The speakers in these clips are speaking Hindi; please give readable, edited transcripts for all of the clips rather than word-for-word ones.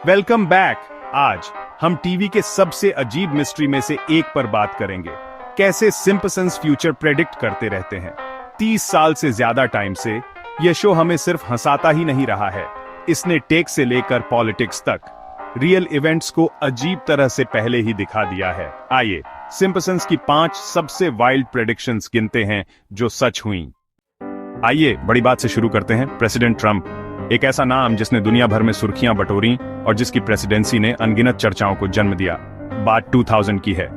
Welcome back. आज हम टीवी के सबसे अजीब मिस्ट्री में से एक पर बात करेंगे। कैसे सिंपसंस फ्यूचर प्रेडिक्ट करते रहते हैं। 30 साल से ज्यादा टाइम से यह शो हमें सिर्फ हंसाता ही नहीं रहा है, इसने टेक से लेकर पॉलिटिक्स तक रियल इवेंट्स को अजीब तरह से पहले ही दिखा दिया है। आइए सिंपसंस की 5 सबसे वाइल्ड प्रेडिक्शंस गिनते हैं जो सच हुई। आइए बड़ी बात से शुरू करते हैं। प्रेसिडेंट ट्रंप, एक ऐसा नाम जिसने दुनिया भर में सुर्खियां बटोरी और जिसकी प्रेसिडेंसी ने अनगिनत चर्चाओं को जन्म दिया। बात 2000 की है।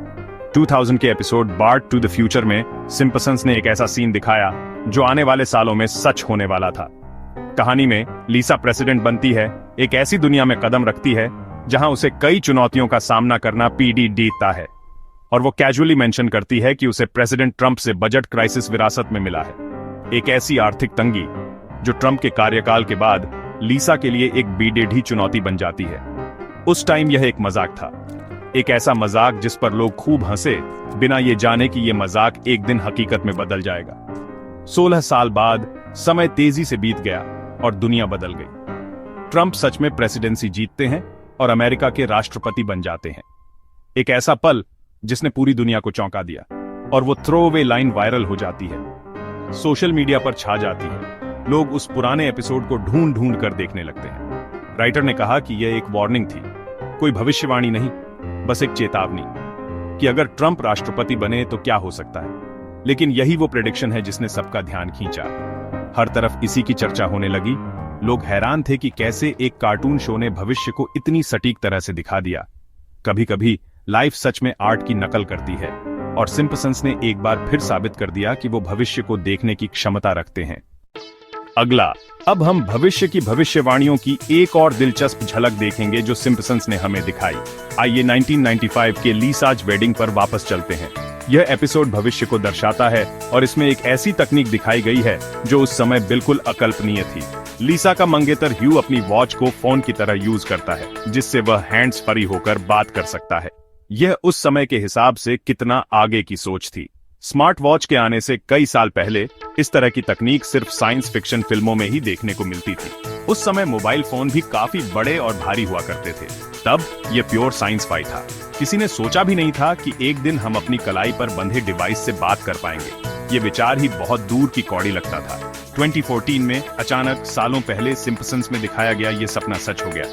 2000 के episode Bart to the future में सिंपसंस ने एक ऐसा सीन दिखाया जो आने वाले सालों में सच होने वाला था। कहानी में लीसा प्रेसिडेंट बनती है, एक ऐसी दुनिया में कदम रखती है जहां उसे कई चुनौतियों का सामना करना पीडीता है, और वो कैजुअली मेंशन करती है कि उसे प्रेसिडेंट ट्रंप से बजट क्राइसिस विरासत में मिला है। एक ऐसी आर्थिक तंगी जो ट्रंप के कार्यकाल के बाद लीसा के लिए एक बीडेढ़ी चुनौती बन जाती है। उस टाइम यह एक मजाक था, एक ऐसा मजाक जिस पर लोग खूब हंसे बिना ये जाने कि यह मजाक एक दिन हकीकत में बदल जाएगा। 16 साल बाद समय तेजी से बीत गया और दुनिया बदल गई। ट्रंप सच में प्रेसिडेंसी जीतते हैं और अमेरिका के राष्ट्रपति बन जाते हैं। एक ऐसा पल जिसने पूरी दुनिया को चौंका दिया, और वो थ्रोअवे लाइन वायरल हो जाती है, सोशल मीडिया पर छा जाती है। लोग उस पुराने एपिसोड को ढूंढ ढूंढ कर देखने लगते हैं। राइटर ने कहा कि यह एक वार्निंग थी, कोई भविष्यवाणी नहीं, बस एक चेतावनी कि अगर ट्रंप राष्ट्रपति बने तो क्या हो सकता है। लेकिन यही वो प्रेडिक्शन है जिसने सबका ध्यान खींचा। हर तरफ इसी की चर्चा होने लगी। लोग हैरान थे कि कैसे एक कार्टून शो ने भविष्य को इतनी सटीक तरह से दिखा दिया। कभी कभी लाइफ सच में आर्ट की नकल करती है, और सिंपसंस ने एक बार फिर साबित कर दिया कि वो भविष्य को देखने की क्षमता रखते हैं। अगला, अब हम भविष्य की भविष्यवाणियों की एक और दिलचस्प झलक देखेंगे जो सिंपसंस ने हमें दिखाई। आइए 1995 के लीसाज वेडिंग पर वापस चलते हैं। यह एपिसोड भविष्य को दर्शाता है, और इसमें एक ऐसी तकनीक दिखाई गई है जो उस समय बिल्कुल अकल्पनीय थी। लीसा का मंगेतर ह्यू अपनी वॉच को फोन की तरह यूज करता है, जिससे वह हैंड्स फ्री होकर बात कर सकता है। यह उस समय के हिसाब से कितना आगे की सोच थी। स्मार्ट वॉच के आने से कई साल पहले इस तरह की तकनीक सिर्फ साइंस फिक्शन फिल्मों में ही देखने को मिलती थी। उस समय मोबाइल फोन भी काफी बड़े और भारी हुआ करते थे। तब यह प्योर साइंस फाई था। किसी ने सोचा भी नहीं था कि एक दिन हम अपनी कलाई पर बंधे डिवाइस से बात कर पाएंगे। ये विचार ही बहुत दूर की कौड़ी लगता था। 2014 में अचानक सालों पहले सिंपसंस में दिखाया गया ये सपना सच हो गया।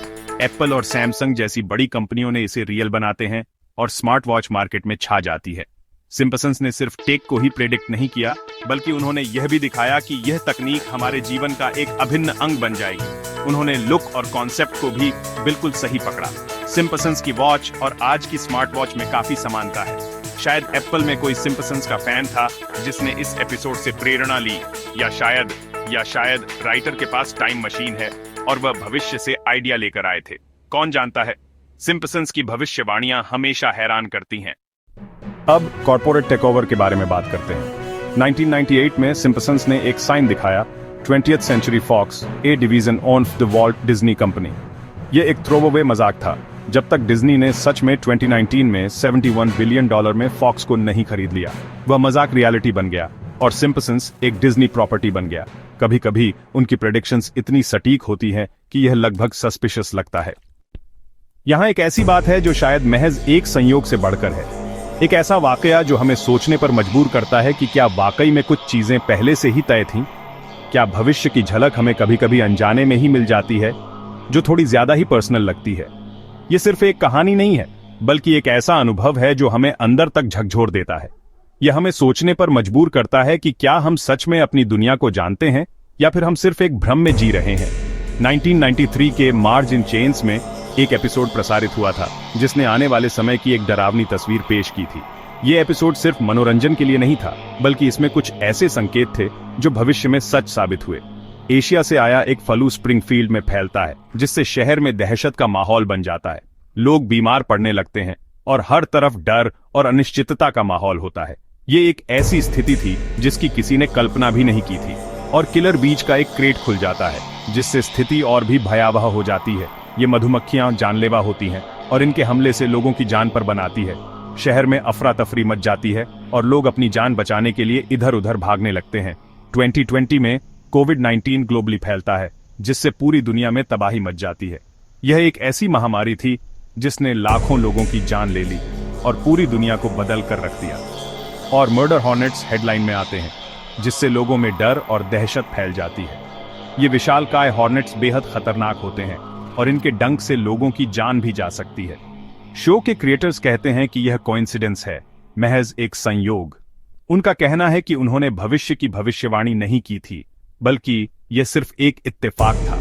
एप्पल और सैमसंग जैसी बड़ी कंपनियों ने इसे रियल बनाते हैं और स्मार्ट वॉच मार्केट में छा जाती है। सिंपसंस ने सिर्फ टेक को ही प्रेडिक्ट नहीं किया, बल्कि उन्होंने यह भी दिखाया कि यह तकनीक हमारे जीवन का एक अभिन्न अंग बन जाएगी। उन्होंने लुक और कॉन्सेप्ट को भी बिल्कुल सही पकड़ा। सिंपसंस की वॉच और आज की स्मार्ट वॉच में काफी समानता है। शायद एप्पल में कोई सिंपसंस का फैन था जिसने इस एपिसोड से प्रेरणा ली, या शायद राइटर के पास टाइम मशीन है और वह भविष्य से आइडिया लेकर आए थे। कौन जानता है। सिंपसंस की भविष्यवाणियां हमेशा हैरान करती हैं। अब कॉर्पोरेट टेकओवर के बारे में बात करते हैं। 1998 में सिंपसंस ने एक साइन दिखाया, 20th century Fox a division on the Walt Disney company. यह एक थ्रोअवे मजाक था, जब तक डिज्नी ने सच में 2019 में $71 बिलियन में फॉक्स को नहीं खरीद लिया। वह मजाक रियलिटी बन गया और सिंपसंस एक डिज्नी प्रॉपर्टी बन गया। कभी कभी उनकी प्रेडिक्शंस इतनी सटीक होती हैं कि यह लगभग सस्पिशियस लगता है। यहाँ एक ऐसी बात है जो शायद महज एक संयोग से बढ़कर है, एक ऐसा वाकया जो हमें सोचने पर मजबूर करता है कि क्या वाकई में कुछ चीजें पहले से ही तय थीं? क्या भविष्य की झलक हमें कभी कभी अनजाने में ही मिल जाती है, जो थोड़ी ज्यादा ही पर्सनल लगती है? ये सिर्फ एक कहानी नहीं है, बल्कि एक ऐसा अनुभव है जो हमें अंदर तक झकझोर देता है। यह हमें सोचने पर मजबूर करता है कि क्या हम सच में अपनी दुनिया को जानते हैं, या फिर हम सिर्फ एक भ्रम में जी रहे हैं। 1993 के मार्ज इन चेन्स में एक एपिसोड प्रसारित हुआ था जिसने आने वाले समय की एक डरावनी तस्वीर पेश की थी। ये एपिसोड सिर्फ मनोरंजन के लिए नहीं था, बल्कि इसमें कुछ ऐसे संकेत थे जो भविष्य में सच साबित हुए। एशिया से आया एक फ्लू स्प्रिंगफील्ड में फैलता है, जिससे शहर में दहशत का माहौल बन जाता है। लोग बीमार पड़ने लगते हैं और हर तरफ डर और अनिश्चितता का माहौल होता है। ये एक ऐसी स्थिति थी जिसकी किसी ने कल्पना भी नहीं की थी, और किलर बीज का एक क्रेट खुल जाता है, जिससे स्थिति और भी भयावह हो जाती है। ये मधुमक्खियां जानलेवा होती हैं और इनके हमले से लोगों की जान पर बनाती है। शहर में अफरा तफरी मच जाती है और लोग अपनी जान बचाने के लिए इधर उधर भागने लगते हैं। 2020 में कोविड-19 ग्लोबली फैलता है, जिससे पूरी दुनिया में तबाही मच जाती है। यह एक ऐसी महामारी थी जिसने लाखों लोगों की जान ले ली और पूरी दुनिया को बदल कर रख दिया। और मर्डर हॉर्नेट्स हेडलाइन में आते हैं, जिससे लोगों में डर और दहशत फैल जाती है। ये विशालकाय हॉर्नेट्स बेहद खतरनाक होते हैं और इनके डंक से लोगों की जान भी जा सकती है। शो के क्रिएटर्स कहते हैं कि यह कोइंसिडेंस है, महज एक संयोग। उनका कहना है कि उन्होंने भविष्य की भविष्यवाणी नहीं की थी, बल्कि यह सिर्फ एक इत्तेफाक था।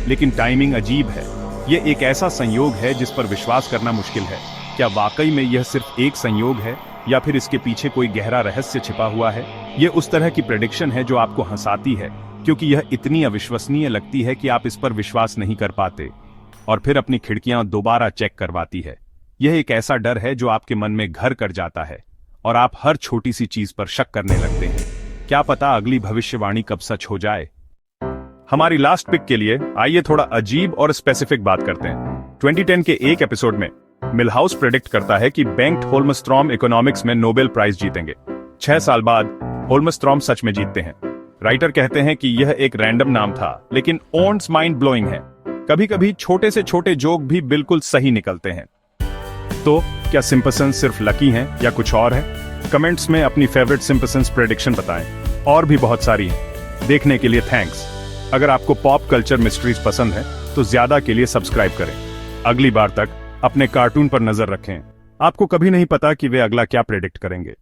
लेकिन टाइमिंग अजीब है। यह एक ऐसा संयोग है जिस पर विश्वास करना मुश्किल है। क्या वाकई में यह सिर्फ एक संयोग है या फिर इसके पीछे कोई गहरा रहस्य छिपा हुआ है? यह उस तरह की प्रेडिक्शन है जो आपको हंसाती है, क्योंकि यह इतनी अविश्वसनीय लगती है कि आप इस पर विश्वास नहीं कर पाते और फिर अपनी खिड़कियां दोबारा चेक करवाती है। यह एक ऐसा डर है जो आपके मन में घर कर जाता है और आप हर छोटी सी चीज पर शक करने लगते हैं। क्या पता अगली भविष्यवाणी कब सच हो जाए। हमारी लास्ट पिक के लिए आइए थोड़ा अजीब और स्पेसिफिक बात करते हैं। 2010 के एक एपिसोड में मिलहाउस प्रेडिक्ट करता है कि बेंग्ट होल्मस्ट्रॉम इकोनॉमिक्स में नोबेल प्राइज जीतेंगे। 6 साल बाद होल्मस्ट्रॉम सच में जीतते हैं। राइटर कहते हैं कि यह एक रैंडम नाम था, लेकिन ओन्स माइंड ब्लोइंग है। कभी कभी छोटे से छोटे जोक भी बिल्कुल सही निकलते हैं। तो क्या सिंपसंस सिर्फ लकी हैं या कुछ और है? कमेंट्स में अपनी फेवरेट सिंपसंस प्रेडिक्शन बताएं। और भी बहुत सारी हैं। देखने के लिए थैंक्स। अगर आपको पॉप कल्चर मिस्ट्रीज पसंद है तो ज्यादा के लिए सब्सक्राइब करें। अगली बार तक अपने कार्टून पर नजर रखें। आपको कभी नहीं पता कि वे अगला क्या प्रेडिक्ट करेंगे।